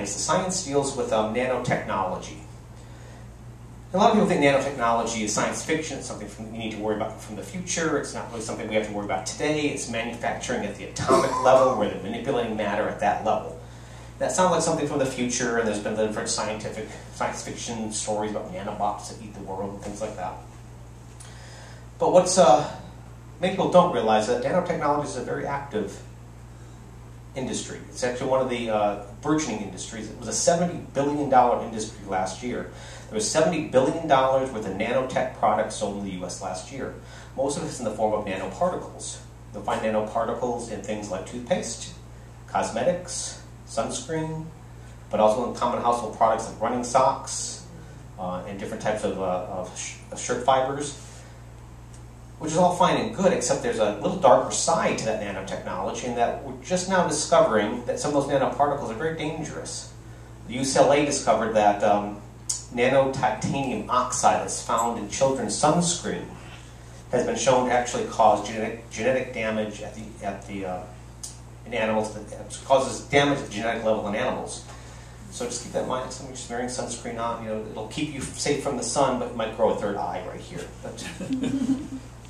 science. The science deals with nanotechnology. A lot of people think nanotechnology is science fiction. It's something we need to worry about from the future. It's not really something we have to worry about today. It's manufacturing at the atomic level, where they're manipulating matter at that level. That sounds like something from the future, and there's been different science fiction stories about nanobots that eat the world and things like that. But many people don't realize that nanotechnology is a very active industry. It's actually one of the burgeoning industries. It was a $70 billion industry last year. There was $70 billion worth of nanotech products sold in the U.S. last year. Most of it is in the form of nanoparticles. You'll find nanoparticles in things like toothpaste, cosmetics, sunscreen, but also in common household products like running socks and different types of shirt fibers, which is all fine and good, except there's a little darker side to that nanotechnology, in that we're just now discovering that some of those nanoparticles are very dangerous. The UCLA discovered that nanotitanium oxide that's found in children's sunscreen has been shown to actually cause genetic damage in animals. That causes damage at the genetic level in animals. So just keep that in mind. If somebody's wearing sunscreen on, it'll keep you safe from the sun, but it might grow a third eye right here.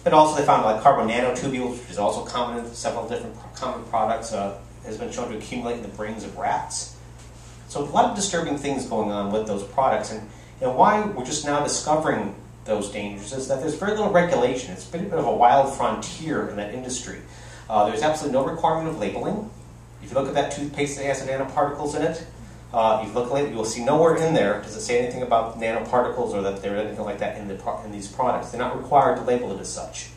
But also they found like carbon nanotubules, which is also common in several different common products, has been shown to accumulate in the brains of rats. So a lot of disturbing things going on with those products, and why we're just now discovering those dangers is that there's very little regulation. It's been a bit of a wild frontier in that industry. There's absolutely no requirement of labeling. If you look at that toothpaste that has the nanoparticles in it, if you look at it, you'll see nowhere in there does it say anything about nanoparticles or that there's anything like that in these products. They're not required to label it as such.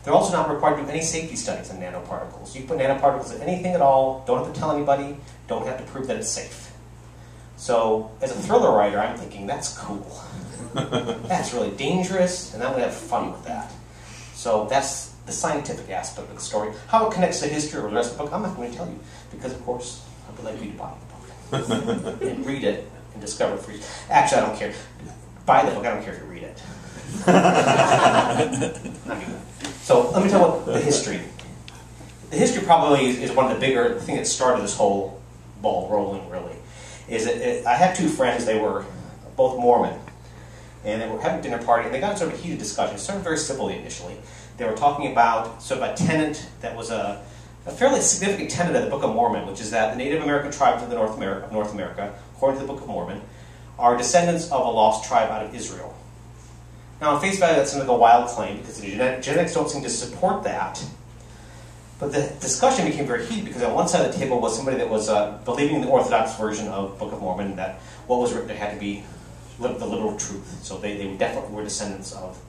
They're also not required to do any safety studies on nanoparticles. You put nanoparticles in anything at all, don't have to tell anybody, don't have to prove that it's safe. So, as a thriller writer, I'm thinking, that's cool. That's really dangerous, and I'm going to have fun with that. So that's the scientific aspect of the story. How it connects to history or the rest of the book, I'm not going to tell you, because of course, I would like you to buy the book and read it and discover it for you. Actually, I don't care. Buy the book, I don't care if you read it. So let me tell you what the history. The history probably is one of the bigger things that started this whole ball rolling, really. I had two friends, they were both Mormon, and they were having a dinner party, and they got into sort of a heated discussion. It started very civilly initially. They were talking about sort of a tenet that was a fairly significant tenet of the Book of Mormon, which is that the Native American tribes of North America, according to the Book of Mormon, are descendants of a lost tribe out of Israel. Now, on face value, that's something like a wild claim, because the genetics don't seem to support that. But the discussion became very heated, because on one side of the table was somebody that was believing the Orthodox version of Book of Mormon, that what was written had to be the literal truth. So they definitely were descendants of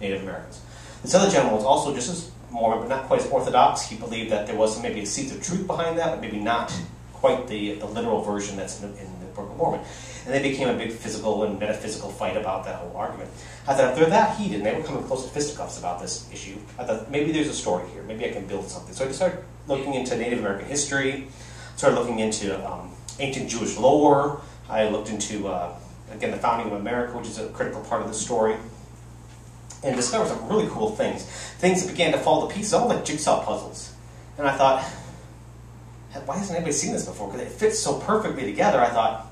Native Americans. This other gentleman was also just as Mormon, but not quite as Orthodox. He believed that there was maybe a seed of truth behind that, but maybe not quite the literal version that's in the Book of Mormon. And they became a big physical and metaphysical fight about that whole argument. I thought if they're that heated and they were coming close to fisticuffs about this issue, I thought maybe there's a story here. Maybe I can build something. So I just started looking into Native American history, started looking into ancient Jewish lore. I looked into, again, the founding of America, which is a critical part of the story, and discovered some really cool things. Things that began to fall to pieces, all like jigsaw puzzles. And I thought, why hasn't anybody seen this before? Because it fits so perfectly together. I thought,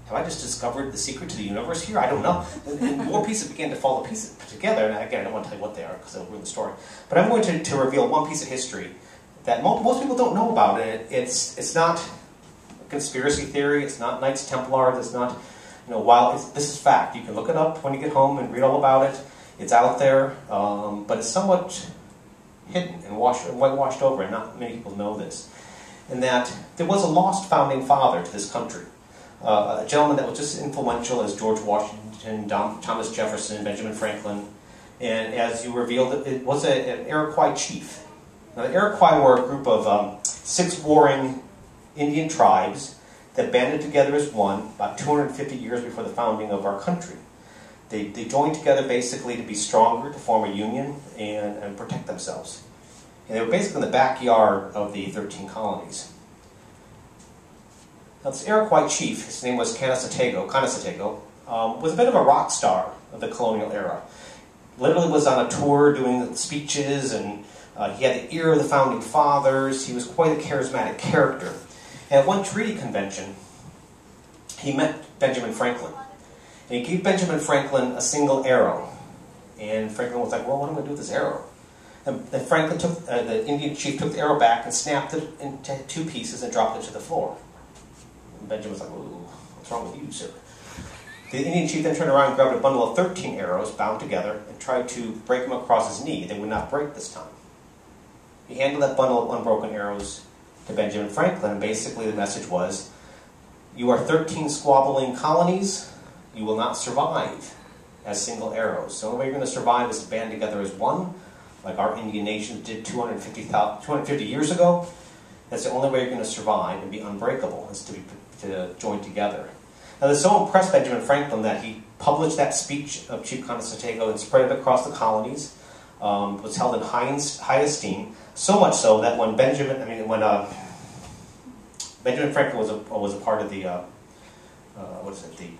have I just discovered the secret to the universe here? I don't know. And more pieces began to fall to pieces together. And again, I don't want to tell you what they are because it'll ruin the story. But I'm going to reveal one piece of history that most people don't know about. And it's not a conspiracy theory. It's not Knights Templars. It's not, wild. This is fact. You can look it up when you get home and read all about it. It's out there, but it's somewhat hidden and whitewashed over, and not many people know this. And that there was a lost founding father to this country. A gentleman that was just as influential as George Washington, Thomas Jefferson, Benjamin Franklin, and as you revealed, it was an Iroquois chief. Now, the Iroquois were a group of 6 warring Indian tribes that banded together as one about 250 years before the founding of our country. They joined together basically to be stronger, to form a union, and protect themselves. And they were basically in the backyard of the 13 colonies. Now, this Iroquois chief, his name was Conestego, was a bit of a rock star of the colonial era. Literally was on a tour doing speeches, and he had the ear of the founding fathers. He was quite a charismatic character. And at one treaty convention, he met Benjamin Franklin. And he gave Benjamin Franklin a single arrow. And Franklin was like, well, what am I going to do with this arrow? And Franklin took, the Indian chief took the arrow back and snapped it into 2 pieces and dropped it to the floor. And Benjamin was like, ooh, what's wrong with you, sir? The Indian chief then turned around and grabbed a bundle of 13 arrows bound together and tried to break them across his knee. They would not break this time. He handed that bundle of unbroken arrows to Benjamin Franklin, and basically the message was, you are 13 squabbling colonies, you will not survive as single arrows. The only way you're going to survive is to band together as one, like our Indian nations did 250 years ago. That's the only way you're going to survive and be unbreakable, is to join together. Now this so impressed Benjamin Franklin that he published that speech of Chief Conestoga and spread it across the colonies. It was held in high esteem, so much so that when Benjamin Franklin was a part of the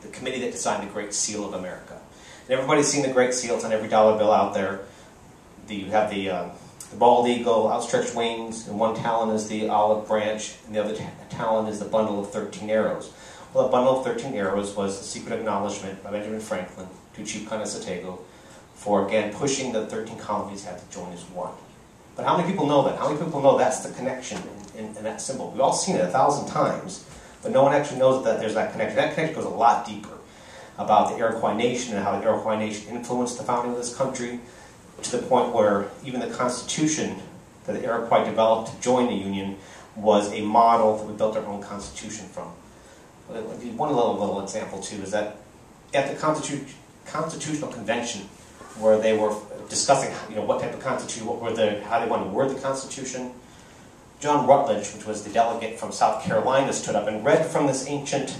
the committee that designed the Great Seal of America. And everybody's seen the Great Seal. It's on every dollar bill out there. You have the bald eagle, outstretched wings, and one talon is the olive branch, and the other talon is the bundle of 13 arrows. Well, a bundle of 13 arrows was the secret acknowledgement by Benjamin Franklin to Chief Conestoga for, again, pushing the 13 colonies had to join as one. But how many people know that? How many people know that's the connection in that symbol? We've all seen it 1,000 times, but no one actually knows that there's that connection. That connection goes a lot deeper about the Iroquois nation and how the Iroquois nation influenced the founding of this country, to the point where even the Constitution that the Iroquois developed to join the Union was a model that we built our own Constitution from. One little example, too, is that at the Constitutional Convention, where they were discussing, what type of Constitution, how they wanted to word the Constitution, John Rutledge, which was the delegate from South Carolina, stood up and read from this ancient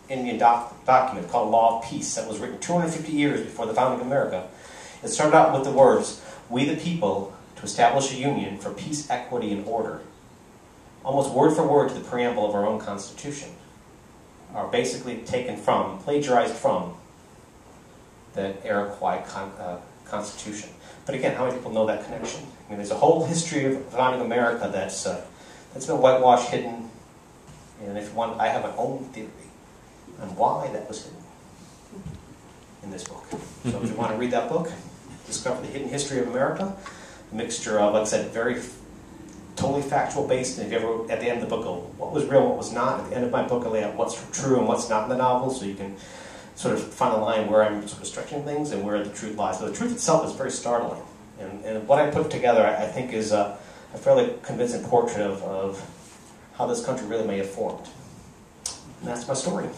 Indian document called Law of Peace that was written 250 years before the founding of America. It started out with the words, "We the people, to establish a union for peace, equity, and order." Almost word for word to the preamble of our own Constitution are basically plagiarized from the Iroquois Constitution. But again, how many people know that connection? I mean, there's a whole history of founding America that's been whitewashed, hidden, and if you want, I have my own theory on why that was hidden in this book. So if you want to read that book, discover the hidden history of America, a mixture of, like I said, totally factual based, and if you ever, at the end of the book, go, what was real, what was not. At the end of my book, I lay out what's true and what's not in the novel, so you can sort of find a line where I'm sort of stretching things and where the truth lies. So the truth itself is very startling. And what I put together, I think, is a fairly convincing portrait of how this country really may have formed. And that's my story.